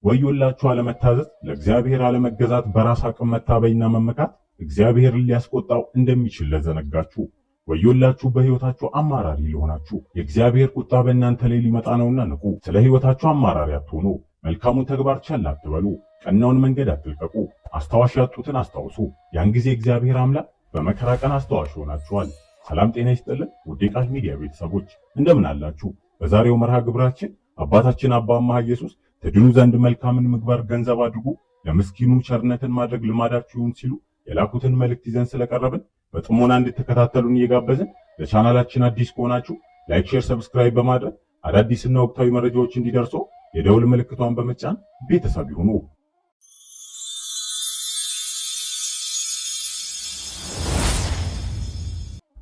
ወዮላችሁ አለመታዘዝ፣ ለእግዚአብሔር አለመገዛት፣ በራስ አቅም መታበይና መመካት እግዚአብሔርን ሊያስቆጣው እንደሚችል ለዘነጋችሁ። ወዮላችሁ በሕይወታችሁ አማራሪ ለሆናችሁ፣ የእግዚአብሔር ቁጣ በእናንተ ላይ ሊመጣ ነውና ንቁ። ስለ ሕይወታችሁ አማራሪ አትሆኑ። መልካሙን ተግባር ቸል አትበሉ። ቀናውን መንገድ አትልቀቁ። አስታዋሽ ያጡትን አስታውሱ። ያን ጊዜ እግዚአብሔር አምላክ በመከራ ቀን አስታዋሽ ይሆናችኋል። ሰላም ጤና ይስጥልን ውድ የቃል ሚዲያ ቤተሰቦች እንደምን አላችሁ? በዛሬው መርሃ ግብራችን አባታችን አባ አምሃ ኢየሱስ ትድኑ ዘንድ መልካምን ምግባር ገንዘብ አድርጉ፣ ለምስኪኑ ቸርነትን ማድረግ ልማዳችሁ ይሁን ሲሉ የላኩትን መልእክት ይዘን ስለቀረብን በጥሞና እንድትከታተሉን እየጋበዝን ለቻናላችን አዲስ ከሆናችሁ ላይክ፣ ሼር፣ ሰብስክራይብ በማድረግ አዳዲስና ወቅታዊ መረጃዎች እንዲደርሱ የደውል ምልክቷን በመጫን ቤተሰብ ይሁኑ።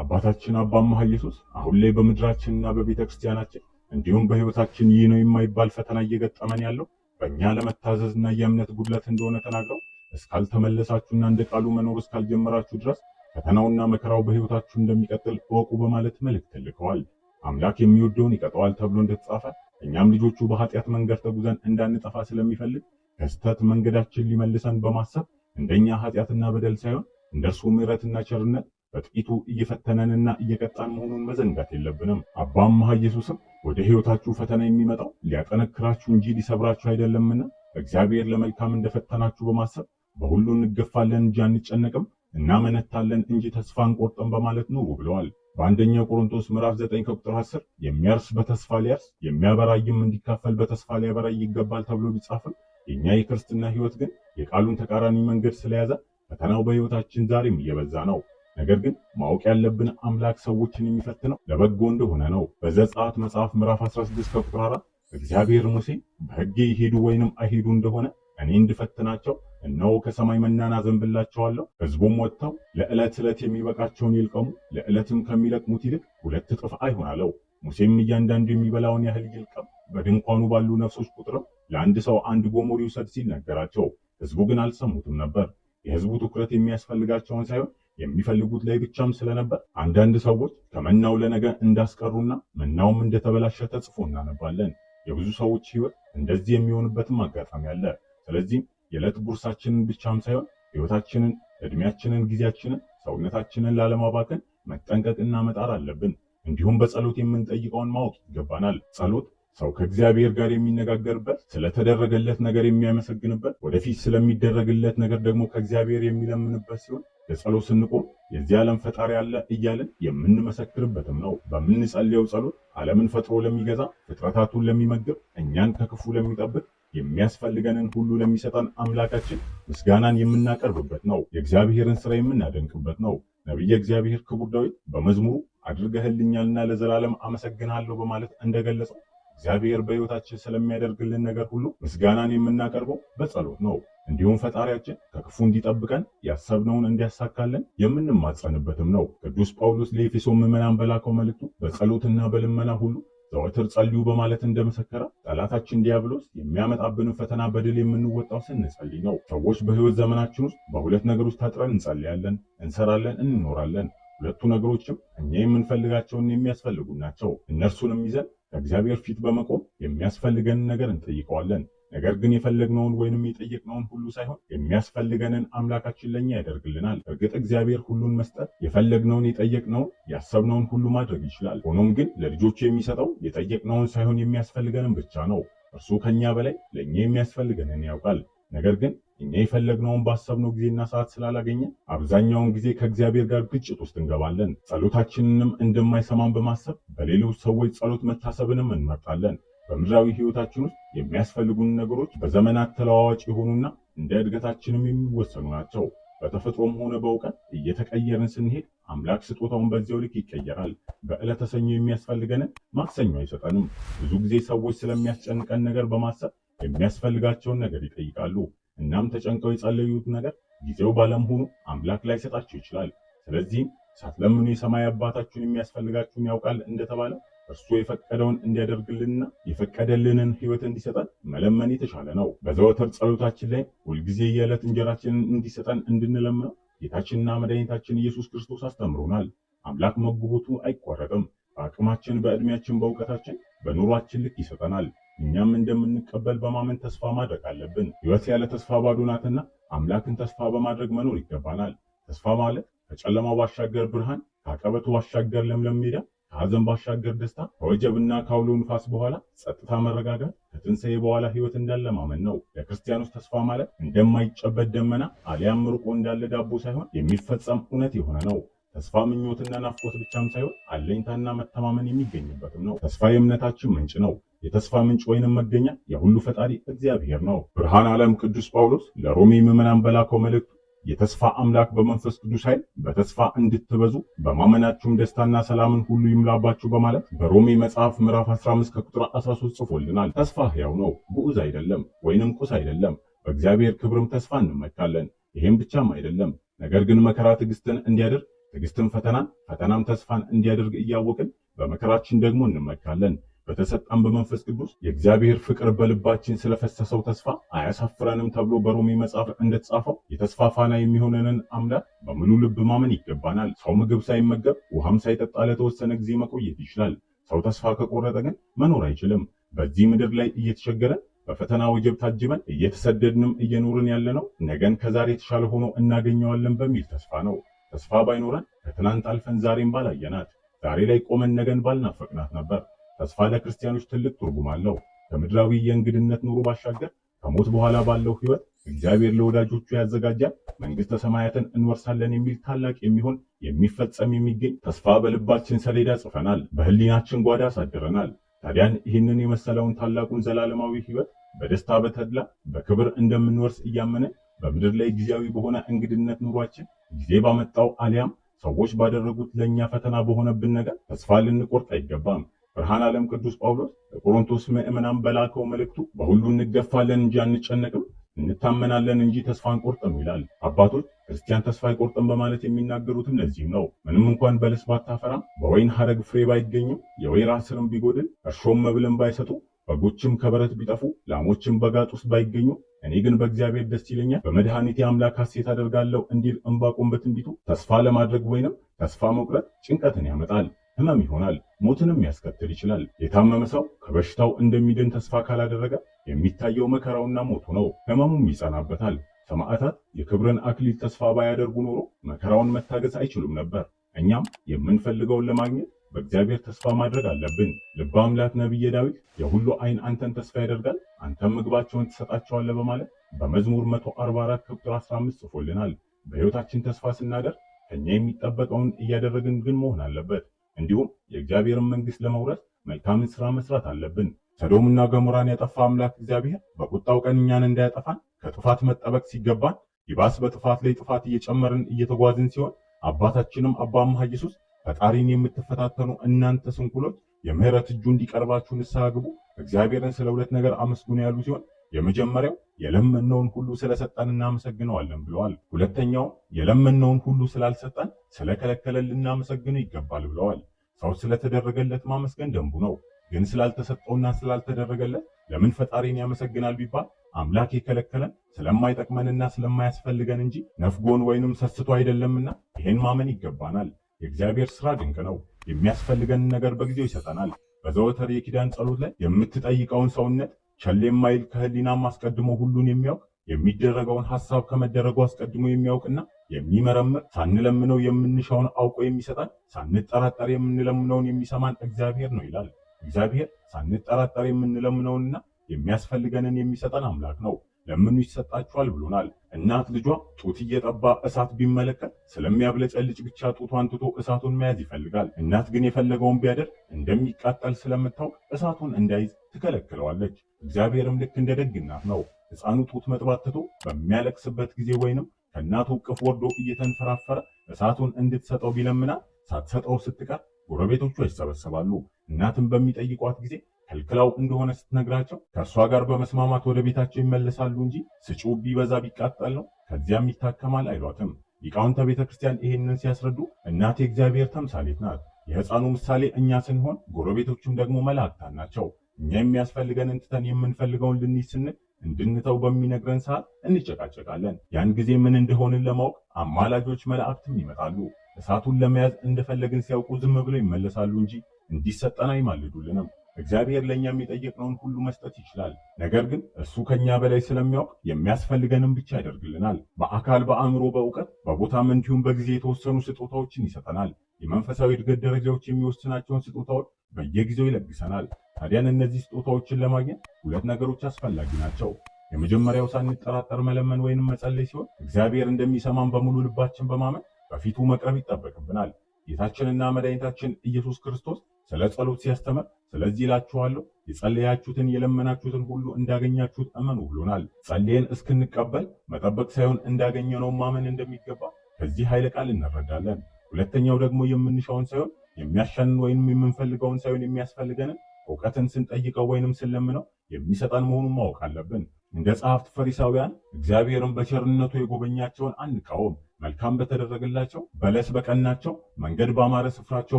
አባታችን አባ አምሃ ኢየሱስ አሁን ላይ በምድራችንና በቤተክርስቲያናችን እንዲሁም በሕይወታችን ይህ ነው የማይባል ፈተና እየገጠመን ያለው በእኛ ለመታዘዝና የእምነት ጉድለት እንደሆነ ተናግረው እስካልተመለሳችሁና እንደ ቃሉ መኖር እስካልጀመራችሁ ድረስ ፈተናውና መከራው በሕይወታችሁ እንደሚቀጥል እወቁ በማለት መልእክት ልከዋል። አምላክ የሚወደውን ይቀጣዋል ተብሎ እንደተጻፈ እኛም ልጆቹ በኃጢአት መንገድ ተጉዘን እንዳንጠፋ ስለሚፈልግ ከስተት መንገዳችን ሊመልሰን በማሰብ እንደኛ ኃጢአትና በደል ሳይሆን እንደርሱ ምሕረትና ቸርነት በጥቂቱ እየፈተነንና እየቀጣን መሆኑን መዘንጋት የለብንም። አባ አምሃ ኢየሱስም ወደ ሕይወታችሁ ፈተና የሚመጣው ሊያጠነክራችሁ እንጂ ሊሰብራችሁ አይደለምና እግዚአብሔር ለመልካም እንደፈተናችሁ በማሰብ በሁሉ እንገፋለን እንጂ አንጨነቅም፣ እናመነታለን እንጂ ተስፋ አንቆርጥም በማለት ኑሩ ብለዋል። በአንደኛው ቆሮንቶስ ምዕራፍ 9 ከቁጥር 10 የሚያርስ በተስፋ ሊያርስ የሚያበራይም እንዲካፈል በተስፋ ሊያበራይ ይገባል ተብሎ ቢጻፍም የኛ የክርስትና ሕይወት ግን የቃሉን ተቃራኒ መንገድ ስለያዘ ፈተናው በሕይወታችን ዛሬም እየበዛ ነው። ነገር ግን ማወቅ ያለብን አምላክ ሰዎችን የሚፈትነው ለበጎ እንደሆነ ነው። በዘጸአት መጽሐፍ ምዕራፍ 16 ከቁጥር 4 እግዚአብሔር ሙሴን በሕጌ ይሄዱ ወይንም አይሄዱ እንደሆነ እኔ እንድፈትናቸው እነሆ ከሰማይ መናን አዘንብላቸዋለሁ፣ ሕዝቡም ወጥተው ለዕለት ዕለት የሚበቃቸውን ይልቀሙ፣ ለዕለትም ከሚለቅሙት ይልቅ 2 እጥፍ አይሆን አለው። ሙሴም እያንዳንዱ የሚበላውን ያህል ይልቀም፣ በድንኳኑ ባሉ ነፍሶች ቁጥርም ለአንድ ሰው 1 ጎሞር ይውሰድ ሲል ነገራቸው። ሕዝቡ ግን አልሰሙትም ነበር። የሕዝቡ ትኩረት የሚያስፈልጋቸውን ሳይሆን የሚፈልጉት ላይ ብቻም ስለነበር አንዳንድ ሰዎች ከመናው ለነገ እንዳስቀሩና መናውም እንደተበላሸ ተጽፎ እናነባለን። የብዙ ሰዎች ሕይወት እንደዚህ የሚሆንበትም አጋጣሚ አለ። ስለዚህም የዕለት ጉርሳችንን ብቻም ሳይሆን ሕይወታችንን፣ እድሜያችንን፣ ጊዜያችንን፣ ሰውነታችንን ላለማባከን መጠንቀቅና መጣር አለብን። እንዲሁም በጸሎት የምንጠይቀውን ማወቅ ይገባናል። ጸሎት ሰው ከእግዚአብሔር ጋር የሚነጋገርበት፣ ስለተደረገለት ነገር የሚያመሰግንበት፣ ወደፊት ስለሚደረግለት ነገር ደግሞ ከእግዚአብሔር የሚለምንበት ሲሆን ለጸሎት ስንቆም የዚህ ዓለም ፈጣሪ አለ እያልን የምንመሰክርበትም ነው። በምንጸልየው ጸሎት ዓለምን ፈጥሮ ለሚገዛ፣ ፍጥረታቱን ለሚመግብ፣ እኛን ከክፉ ለሚጠብቅ፣ የሚያስፈልገንን ሁሉ ለሚሰጠን አምላካችን ምስጋናን የምናቀርብበት ነው። የእግዚአብሔርን ሥራ የምናደንቅበት ነው። ነቢየ እግዚአብሔር ክቡር ዳዊት በመዝሙሩ አድርገህልኛልና ለዘላለም አመሰግናለሁ በማለት እንደገለጸው እግዚአብሔር በሕይወታችን ስለሚያደርግልን ነገር ሁሉ ምስጋናን የምናቀርበው በጸሎት ነው። እንዲሁም ፈጣሪያችን ከክፉ እንዲጠብቀን ያሰብነውን እንዲያሳካልን የምንማጸንበትም ነው። ቅዱስ ጳውሎስ ለኤፌሶን ምዕመናን በላከው መልእክቱ በጸሎትና በልመና ሁሉ ዘወትር ጸልዩ በማለት እንደመሰከረ ጠላታችን ዲያብሎስ የሚያመጣብንን ፈተና በድል የምንወጣው ስንጸልይ ነው። ሰዎች በሕይወት ዘመናችን ውስጥ በሁለት ነገሮች ታጥረን እንጸልያለን፣ እንሰራለን፣ እንኖራለን። ሁለቱ ነገሮችም እኛ የምንፈልጋቸውን የሚያስፈልጉ ናቸው። እነርሱንም ይዘን ከእግዚአብሔር ፊት በመቆም የሚያስፈልገንን ነገር እንጠይቀዋለን። ነገር ግን የፈለግነውን ወይንም የጠየቅነውን ሁሉ ሳይሆን የሚያስፈልገንን አምላካችን ለኛ ያደርግልናል። እርግጥ እግዚአብሔር ሁሉን መስጠት፣ የፈለግነውን፣ የጠየቅነውን፣ ያሰብነውን ሁሉ ማድረግ ይችላል። ሆኖም ግን ለልጆቹ የሚሰጠው የጠየቅነውን ሳይሆን የሚያስፈልገንን ብቻ ነው። እርሱ ከኛ በላይ ለኛ የሚያስፈልገንን ያውቃል። ነገር ግን እኛ የፈለግነውን ባሰብነው ጊዜና ሰዓት ስላላገኘን አብዛኛውን ጊዜ ከእግዚአብሔር ጋር ግጭት ውስጥ እንገባለን። ጸሎታችንንም እንደማይሰማን በማሰብ በሌሎች ሰዎች ጸሎት መታሰብንም እንመርጣለን። በምድራዊ ሕይወታችን ውስጥ የሚያስፈልጉን ነገሮች በዘመናት ተለዋዋጭ የሆኑና እንደ እድገታችንም የሚወሰኑ ናቸው። በተፈጥሮም ሆነ በእውቀት እየተቀየርን ስንሄድ አምላክ ስጦታውን በዚያው ልክ ይቀየራል። በዕለተ ሰኞ የሚያስፈልገንን ማክሰኞ አይሰጠንም። ብዙ ጊዜ ሰዎች ስለሚያስጨንቀን ነገር በማሰብ የሚያስፈልጋቸውን ነገር ይጠይቃሉ። እናም ተጨንቀው የጸለዩት ነገር ጊዜው ባለመሆኑ አምላክ ላይሰጣቸው ይችላል። ስለዚህም ሳትለምኑ የሰማይ አባታችሁን የሚያስፈልጋችሁን ያውቃል እንደተባለ እርሱ የፈቀደውን እንዲያደርግልንና የፈቀደልንን ሕይወት እንዲሰጠን መለመን የተሻለ ነው። በዘወትር ጸሎታችን ላይ ሁልጊዜ የዕለት እንጀራችንን እንዲሰጠን እንድንለምነው ጌታችንና መድኃኒታችን ኢየሱስ ክርስቶስ አስተምሮናል። አምላክ መግቦቱ አይቋረጥም። በአቅማችን፣ በዕድሜያችን፣ በእውቀታችን፣ በኑሯችን ልክ ይሰጠናል። እኛም እንደምንቀበል በማመን ተስፋ ማድረግ አለብን። ሕይወት ያለ ተስፋ ባዶ ናትና አምላክን ተስፋ በማድረግ መኖር ይገባናል። ተስፋ ማለት ከጨለማው ባሻገር ብርሃን፣ ከአቀበቱ ባሻገር ለምለም ሜዳ፣ ከሐዘን ባሻገር ደስታ፣ ከወጀብና ከአውሎ ንፋስ በኋላ ጸጥታ፣ መረጋጋት፣ ከትንሣኤ በኋላ ሕይወት እንዳለ ማመን ነው። ለክርስቲያኖች ተስፋ ማለት እንደማይጨበጥ ደመና አሊያም ርቆ እንዳለ ዳቦ ሳይሆን የሚፈጸም እውነት የሆነ ነው። ተስፋ ምኞትና ናፍቆት ብቻም ሳይሆን አለኝታና መተማመን የሚገኝበትም ነው። ተስፋ የእምነታችን ምንጭ ነው። የተስፋ ምንጭ ወይንም መገኛ የሁሉ ፈጣሪ እግዚአብሔር ነው። ብርሃነ ዓለም ቅዱስ ጳውሎስ ለሮሜ ምዕመናን በላከው መልእክቱ የተስፋ አምላክ በመንፈስ ቅዱስ ኃይል በተስፋ እንድትበዙ በማመናችሁም ደስታና ሰላምን ሁሉ ይምላባችሁ በማለት በሮሜ መጽሐፍ ምዕራፍ 15 ከቁጥር 13 ጽፎልናል። ተስፋ ሕያው ነው፣ ግዑዝ አይደለም ወይንም ቁስ አይደለም። በእግዚአብሔር ክብርም ተስፋ እንመካለን። ይህም ብቻም አይደለም፣ ነገር ግን መከራ ትዕግስትን እንዲያደርግ፣ ትዕግስትን ፈተናን፣ ፈተናም ተስፋን እንዲያደርግ እያወቅን በመከራችን ደግሞ እንመካለን። በተሰጠን በመንፈስ ቅዱስ የእግዚአብሔር ፍቅር በልባችን ስለፈሰሰው ተስፋ አያሳፍረንም ተብሎ በሮሜ መጽሐፍ እንደተጻፈው የተስፋ ፋና የሚሆነንን አምላክ በሙሉ ልብ ማመን ይገባናል። ሰው ምግብ ሳይመገብ ውሃም ሳይጠጣ ለተወሰነ ጊዜ መቆየት ይችላል። ሰው ተስፋ ከቆረጠ ግን መኖር አይችልም። በዚህ ምድር ላይ እየተቸገረን በፈተና ወጀብ ታጅበን እየተሰደድንም እየኖርን ያለነው ነገን ከዛሬ የተሻለ ሆኖ እናገኘዋለን በሚል ተስፋ ነው። ተስፋ ባይኖረን ከትናንት አልፈን ዛሬን ባላየናት፣ ዛሬ ላይ ቆመን ነገን ባልናፈቅናት ነበር። ተስፋ ለክርስቲያኖች ትልቅ ትርጉም አለው። ከምድራዊ የእንግድነት ኑሮ ባሻገር ከሞት በኋላ ባለው ሕይወት እግዚአብሔር ለወዳጆቹ ያዘጋጃል፣ መንግሥተ ሰማያትን እንወርሳለን የሚል ታላቅ የሚሆን የሚፈጸም የሚገኝ ተስፋ በልባችን ሰሌዳ ጽፈናል፣ በሕሊናችን ጓዳ አሳድረናል። ታዲያን ይህንን የመሰለውን ታላቁን ዘላለማዊ ሕይወት በደስታ በተድላ በክብር እንደምንወርስ እያመንን በምድር ላይ ጊዜያዊ በሆነ እንግድነት ኑሯችን ጊዜ ባመጣው አሊያም ሰዎች ባደረጉት ለእኛ ፈተና በሆነብን ነገር ተስፋ ልንቆርጥ አይገባም። ብርሃነ ዓለም ቅዱስ ጳውሎስ ለቆሮንቶስ ምዕመናን በላከው መልእክቱ በሁሉ እንገፋለን እንጂ አንጨነቅም፣ እንታመናለን እንጂ ተስፋ አንቆርጥም ይላል። አባቶች ክርስቲያን ተስፋ አይቆርጥም በማለት የሚናገሩትም ለዚህም ነው። ምንም እንኳን በለስ ባታፈራም፣ በወይን ሐረግ ፍሬ ባይገኝም፣ የወይራ ስርም ቢጎድል፣ እርሾም መብልን ባይሰጡ፣ በጎችም ከበረት ቢጠፉ፣ ላሞችም በጋጥ ውስጥ ባይገኙ፣ እኔ ግን በእግዚአብሔር ደስ ይለኛል፣ በመድኃኒቴ አምላክ ሐሴት አደርጋለሁ እንዲል ዕንባቆም በትንቢቱ ተስፋ ለማድረግ ወይንም ተስፋ መቁረጥ ጭንቀትን ያመጣል፣ ሕመም ይሆናል፣ ሞትንም ያስከትል ይችላል። የታመመ ሰው ከበሽታው እንደሚድን ተስፋ ካላደረገ የሚታየው መከራውና ሞቱ ነው፣ ሕመሙም ይጸናበታል። ሰማዕታት የክብርን አክሊል ተስፋ ባያደርጉ ኖሮ መከራውን መታገስ አይችሉም ነበር። እኛም የምንፈልገውን ለማግኘት በእግዚአብሔር ተስፋ ማድረግ አለብን። ልበ አምላክ ነቢየ ዳዊት የሁሉ ዓይን አንተን ተስፋ ያደርጋል፣ አንተም ምግባቸውን ትሰጣቸዋለህ በማለት በመዝሙር 144 ቁጥር 15 ጽፎልናል። በሕይወታችን ተስፋ ስናደርግ ከኛ የሚጠበቀውን እያደረግን ግን መሆን አለበት። እንዲሁም የእግዚአብሔርን መንግሥት ለመውረስ መልካምን ሥራ መስራት አለብን። ሰዶምና ገሞራን ያጠፋ አምላክ እግዚአብሔር በቁጣው ቀን እኛን እንዳያጠፋን ከጥፋት መጠበቅ ሲገባን ይባስ በጥፋት ላይ ጥፋት እየጨመርን እየተጓዝን ሲሆን አባታችንም አባ አምሃ ኢየሱስ ፈጣሪን የምትፈታተኑ እናንተ ስንኩሎች የምህረት እጁ እንዲቀርባችሁ ንስሐ ግቡ፣ እግዚአብሔርን ስለ ሁለት ነገር አመስግኑ ያሉ ሲሆን የመጀመሪያው የለመነውን ሁሉ ስለሰጠን እናመሰግነዋለን ብለዋል። ሁለተኛው የለመነውን ሁሉ ስላልሰጠን ስለከለከለን ልናመሰግነው ይገባል ብለዋል። ሰው ስለተደረገለት ማመስገን ደንቡ ነው። ግን ስላልተሰጠውና ስላልተደረገለት ለምን ፈጣሪን ያመሰግናል ቢባል አምላክ የከለከለን ስለማይጠቅመንና ስለማያስፈልገን እንጂ ነፍጎን ወይንም ሰስቶ አይደለምና ይሄን ማመን ይገባናል። የእግዚአብሔር ሥራ ድንቅ ነው። የሚያስፈልገንን ነገር በጊዜው ይሰጠናል። በዘወትር የኪዳን ጸሎት ላይ የምትጠይቀውን ሰውነት ቸል የማይል ከህሊናም አስቀድሞ ሁሉን የሚያውቅ የሚደረገውን ሐሳብ ከመደረጉ አስቀድሞ የሚያውቅና የሚመረምር ሳንለምነው የምንሻውን አውቆ የሚሰጠን ሳንጠራጠር የምንለምነውን የሚሰማን እግዚአብሔር ነው ይላል። እግዚአብሔር ሳንጠራጠር የምንለምነውንና የሚያስፈልገንን የሚሰጠን አምላክ ነው። ለምኑ ይሰጣችኋል ብሎናል። እናት ልጇ ጡት እየጠባ እሳት ቢመለከት ስለሚያብለጨልጭ ብቻ ጡቷን ትቶ እሳቱን መያዝ ይፈልጋል። እናት ግን የፈለገውን ቢያደርግ እንደሚቃጠል ስለምታውቅ እሳቱን እንዳይዝ ትከለክለዋለች። እግዚአብሔርም ልክ እንደ ደግ እናት ነው። ሕፃኑ ጡት መጥባት ትቶ በሚያለቅስበት ጊዜ ወይንም ከእናቱ እቅፍ ወርዶ እየተንፈራፈረ እሳቱን እንድትሰጠው ቢለምናት ሳትሰጠው ስትቀር ጎረቤቶቿ ይሰበሰባሉ። እናትን በሚጠይቋት ጊዜ ከልክላው እንደሆነ ስትነግራቸው ከእርሷ ጋር በመስማማት ወደ ቤታቸው ይመለሳሉ እንጂ ስጪው ቢበዛ ቢቃጠል ነው ከዚያም ይታከማል አይሏትም። ሊቃውንተ ቤተ ክርስቲያን ይህንን ሲያስረዱ እናት የእግዚአብሔር ተምሳሌት ናት። የሕፃኑ ምሳሌ እኛ ስንሆን ጎረቤቶቹም ደግሞ መላእክታን ናቸው። እኛ የሚያስፈልገንን ትተን የምንፈልገውን ልንይዝ ስንል እንድንተው በሚነግረን ሰዓት እንጨቃጨቃለን። ያን ጊዜ ምን እንደሆንን ለማወቅ አማላጆች መላእክትም ይመጣሉ። እሳቱን ለመያዝ እንደፈለግን ሲያውቁ ዝም ብለው ይመለሳሉ እንጂ እንዲሰጠን አይማልዱልንም። እግዚአብሔር ለእኛም የጠየቅነውን ሁሉ መስጠት ይችላል። ነገር ግን እሱ ከኛ በላይ ስለሚያውቅ የሚያስፈልገንን ብቻ ያደርግልናል። በአካል፣ በአእምሮ፣ በእውቀት፣ በቦታም እንዲሁም በጊዜ የተወሰኑ ስጦታዎችን ይሰጠናል። የመንፈሳዊ እድገት ደረጃዎች የሚወስናቸውን ስጦታዎች በየጊዜው ይለግሰናል። ታዲያን እነዚህ ስጦታዎችን ለማግኘት ሁለት ነገሮች አስፈላጊ ናቸው። የመጀመሪያው ሳንጠራጠር መለመን ወይንም መጸለይ ሲሆን እግዚአብሔር እንደሚሰማን በሙሉ ልባችን በማመን በፊቱ መቅረብ ይጠበቅብናል። ጌታችንና መድኃኒታችን ኢየሱስ ክርስቶስ ስለ ጸሎት ሲያስተምር ስለዚህ እላችኋለሁ የጸለያችሁትን የለመናችሁትን ሁሉ እንዳገኛችሁት እመኑ ብሎናል። ጸልየን እስክንቀበል መጠበቅ ሳይሆን እንዳገኘነው ማመን እንደሚገባ ከዚህ ኃይለ ቃል እንረዳለን። ሁለተኛው ደግሞ የምንሻውን ሳይሆን የሚያሻንን ወይንም የምንፈልገውን ሳይሆን የሚያስፈልገንን እውቀትን ስንጠይቀው ወይንም ስንለምነው የሚሰጠን መሆኑን ማወቅ አለብን። እንደ ጸሐፍት ፈሪሳውያን እግዚአብሔርን በቸርነቱ የጎበኛቸውን አንቃወም። መልካም በተደረገላቸው፣ በለስ በቀናቸው፣ መንገድ ባማረ ስፍራቸው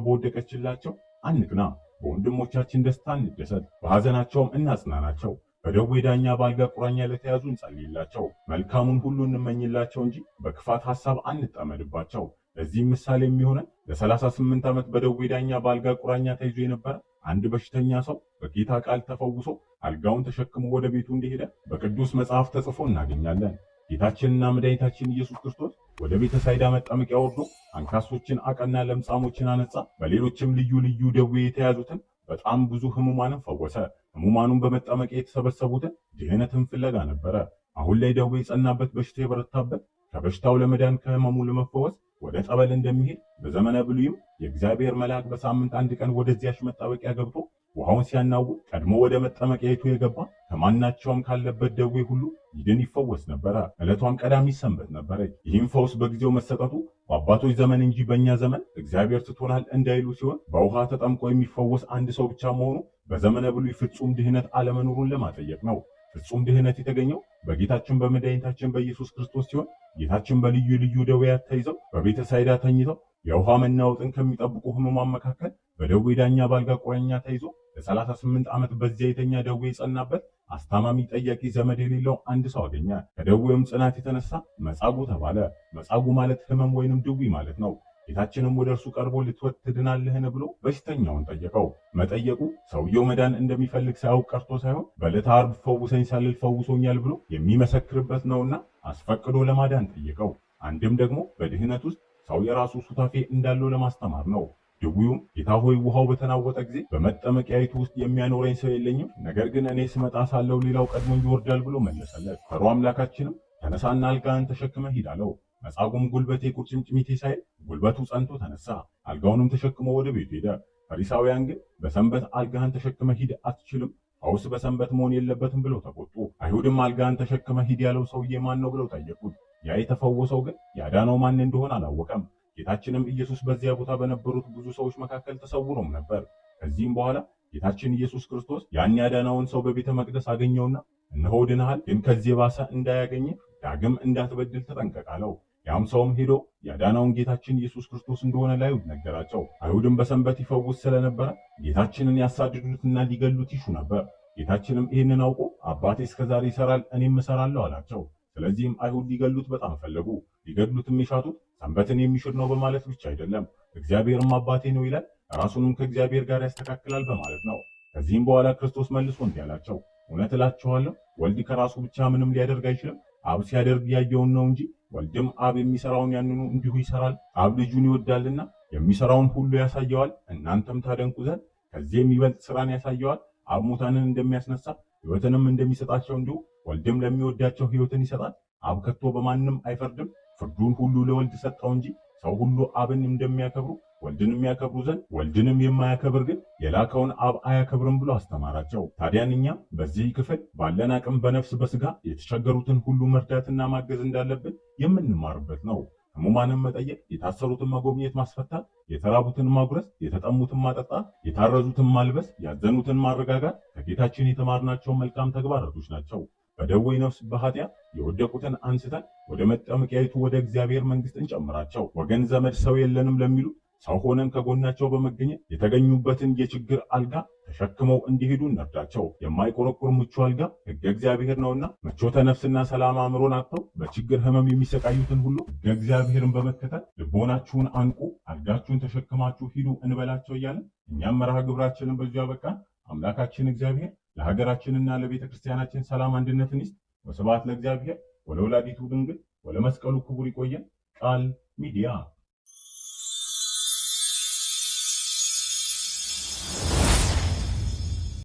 በወደቀችላቸው አንቅና። በወንድሞቻችን ደስታ እንደሰት፣ በሐዘናቸውም እናጽናናቸው። በደዌ ዳኛ በአልጋ ቁራኛ ለተያዙ እንጸልይላቸው። መልካሙን ሁሉ እንመኝላቸው እንጂ በክፋት ሐሳብ አንጠመድባቸው። ለዚህም ምሳሌ የሚሆነን ለ38 ዓመት በደዌ ዳኛ በአልጋ ቁራኛ ተይዞ የነበረ አንድ በሽተኛ ሰው በጌታ ቃል ተፈውሶ አልጋውን ተሸክሞ ወደ ቤቱ እንደሄደ በቅዱስ መጽሐፍ ተጽፎ እናገኛለን። ጌታችንና መድኃኒታችን ኢየሱስ ክርስቶስ ወደ ቤተ ሳይዳ መጠመቂያ ወርዶ አንካሶችን አቀና፣ ለምጻሞችን አነጻ፣ በሌሎችም ልዩ ልዩ ደዌ የተያዙትን በጣም ብዙ ህሙማንን ፈወሰ። ህሙማኑን በመጠመቂያ የተሰበሰቡትን ድህነትን ፍለጋ ነበረ። አሁን ላይ ደዌ የጸናበት፣ በሽታ የበረታበት ከበሽታው ለመዳን ከህመሙ ለመፈወስ ወደ ጠበል እንደሚሄድ በዘመነ ብሉይም የእግዚአብሔር መልአክ በሳምንት አንድ ቀን ወደዚያች መጠመቂያ ገብቶ ውሃውን ሲያናውጥ ቀድሞ ወደ መጠመቂያይቱ የገባ ከማናቸውም ካለበት ደዌ ሁሉ ይድን ይፈወስ ነበረ። ዕለቷም ቀዳሚ ሰንበት ነበረች። ይህም ፈውስ በጊዜው መሰጠቱ በአባቶች ዘመን እንጂ በእኛ ዘመን እግዚአብሔር ትቶናል እንዳይሉ ሲሆን በውሃ ተጠምቆ የሚፈወስ አንድ ሰው ብቻ መሆኑ በዘመነ ብሉይ ፍጹም ድህነት አለመኖሩን ለማጠየቅ ነው። ፍጹም ድህነት የተገኘው በጌታችን በመድኃኒታችን በኢየሱስ ክርስቶስ ሲሆን ጌታችን በልዩ ልዩ ደዌያት ተይዘው በቤተ ሳይዳ ተኝተው የውሃ መናወጥን ከሚጠብቁ ህሙማን መካከል በደዌ ዳኛ በአልጋ ቁራኛ ተይዞ ለ38 ዓመት በዚያ የተኛ ደዌ የጸናበት አስታማሚ ጠያቂ ዘመድ የሌለው አንድ ሰው አገኘ። ከደዌውም ጽናት የተነሳ መጻጉዕ ተባለ። መጻጉዕ ማለት ህመም ወይንም ድዊ ማለት ነው። ጌታችንም ወደ እርሱ ቀርቦ ልትወድ ትድናለህን ብሎ በሽተኛውን ጠየቀው። መጠየቁ ሰውየው መዳን እንደሚፈልግ ሳያውቅ ቀርቶ ሳይሆን በዕለተ ዓርብ ፈውሰኝ ሳልል ፈውሶኛል ብሎ የሚመሰክርበት ነውና አስፈቅዶ ለማዳን ጠየቀው። አንድም ደግሞ በድህነት ውስጥ ሰው የራሱ ሱታፌ እንዳለው ለማስተማር ነው። ድዊውም ጌታ ሆይ ውሃው በተናወጠ ጊዜ በመጠመቂያይቱ ውስጥ የሚያኖረኝ ሰው የለኝም፣ ነገር ግን እኔ ስመጣ ሳለው ሌላው ቀድሞኝ ይወርዳል ብሎ መለሰለት። ፈሮ አምላካችንም ተነሳና አልጋህን ተሸክመ ሂድ አለው። መጻጉዕም ጉልበቴ ቁርጭምጭሚቴ ሳይል ጉልበቱ ጸንቶ ተነሳ፣ አልጋውንም ተሸክሞ ወደ ቤቱ ሄደ። ፈሪሳውያን ግን በሰንበት አልጋህን ተሸክመ ሂድ አትችልም፣ ፈውስ በሰንበት መሆን የለበትም ብለው ተቆጡ። አይሁድም አልጋህን ተሸክመ ሂድ ያለው ሰውዬ ማን ነው ብለው ጠየቁት። ያ የተፈወሰው ግን ያዳነው ማን እንደሆነ አላወቀም። ጌታችንም ኢየሱስ በዚያ ቦታ በነበሩት ብዙ ሰዎች መካከል ተሰውሮም ነበር። ከዚህም በኋላ ጌታችን ኢየሱስ ክርስቶስ ያን ያዳነውን ሰው በቤተ መቅደስ አገኘውና እነሆ ድነሃል፣ ግን ከዚህ የባሰ እንዳያገኝህ ዳግም እንዳትበድል ተጠንቀቅ አለው። ያም ሰውም ሄዶ ያዳነውን ጌታችን ኢየሱስ ክርስቶስ እንደሆነ ለአይሁድ ነገራቸው። አይሁድም በሰንበት ይፈውስ ስለነበረ ጌታችንን ያሳድዱትና ሊገሉት ይሹ ነበር። ጌታችንም ይህንን አውቆ አባቴ እስከዛሬ ይሰራል፣ እኔም እሰራለሁ አላቸው። ስለዚህም አይሁድ ሊገሉት በጣም ፈለጉ። ሊገድሉትም የሻቱት ሰንበትን የሚሽር ነው በማለት ብቻ አይደለም፣ እግዚአብሔርም አባቴ ነው ይላል፣ ራሱንም ከእግዚአብሔር ጋር ያስተካክላል በማለት ነው። ከዚህም በኋላ ክርስቶስ መልሶ እንዲህ አላቸው፣ እውነት እላችኋለሁ ወልድ ከራሱ ብቻ ምንም ሊያደርግ አይችልም፣ አብ ሲያደርግ ያየውን ነው እንጂ ወልድም አብ የሚሰራውን ያንኑ እንዲሁ ይሰራል። አብ ልጁን ይወዳልና የሚሰራውን ሁሉ ያሳየዋል። እናንተም ታደንቁ ዘንድ ከዚህ የሚበልጥ ስራን ያሳየዋል። አብ ሙታንን እንደሚያስነሳ ሕይወትንም እንደሚሰጣቸው እንዲሁ ወልድም ለሚወዳቸው ሕይወትን ይሰጣል። አብ ከቶ በማንም አይፈርድም፣ ፍርዱን ሁሉ ለወልድ ሰጠው እንጂ ሰው ሁሉ አብን እንደሚያከብሩ ወልድንም ያከብሩ ዘንድ፣ ወልድንም የማያከብር ግን የላከውን አብ አያከብርም ብሎ አስተማራቸው። ታዲያን እኛ በዚህ ክፍል ባለን አቅም በነፍስ በስጋ የተቸገሩትን ሁሉ መርዳትና ማገዝ እንዳለብን የምንማርበት ነው። ሕሙማንን መጠየቅ፣ የታሰሩትን መጎብኘት፣ ማስፈታት፣ የተራቡትን ማጉረስ፣ የተጠሙትን ማጠጣት፣ የታረዙትን ማልበስ፣ ያዘኑትን ማረጋጋት ከጌታችን የተማርናቸው መልካም ተግባራቶች ናቸው። በደዌ ነፍስ በኃጢአት የወደቁትን አንስተን ወደ መጠመቂያይቱ ወደ እግዚአብሔር መንግሥት እንጨምራቸው። ወገን ዘመድ ሰው የለንም ለሚሉ ሰው ሆነን ከጎናቸው በመገኘት የተገኙበትን የችግር አልጋ ተሸክመው እንዲሄዱ እንርዳቸው። የማይቆረቁር ምቹ አልጋ ሕገ እግዚአብሔር ነውና ምቾተ ነፍስና ሰላም አእምሮን አጥተው በችግር ሕመም የሚሰቃዩትን ሁሉ ሕገ እግዚአብሔርን በመከተል ልቦናችሁን አንቁ፣ አልጋችሁን ተሸክማችሁ ሂዱ እንበላቸው እያለን እኛም መርሃ ግብራችንን በዚሁ አበቃን። አምላካችን እግዚአብሔር ለሀገራችንና ለቤተ ክርስቲያናችን ሰላም አንድነትን ይስጥ። ወስብሐት ለእግዚአብሔር ወለወላዲቱ ድንግል ወለመስቀሉ ክቡር። ይቆየን። ቃል ሚዲያ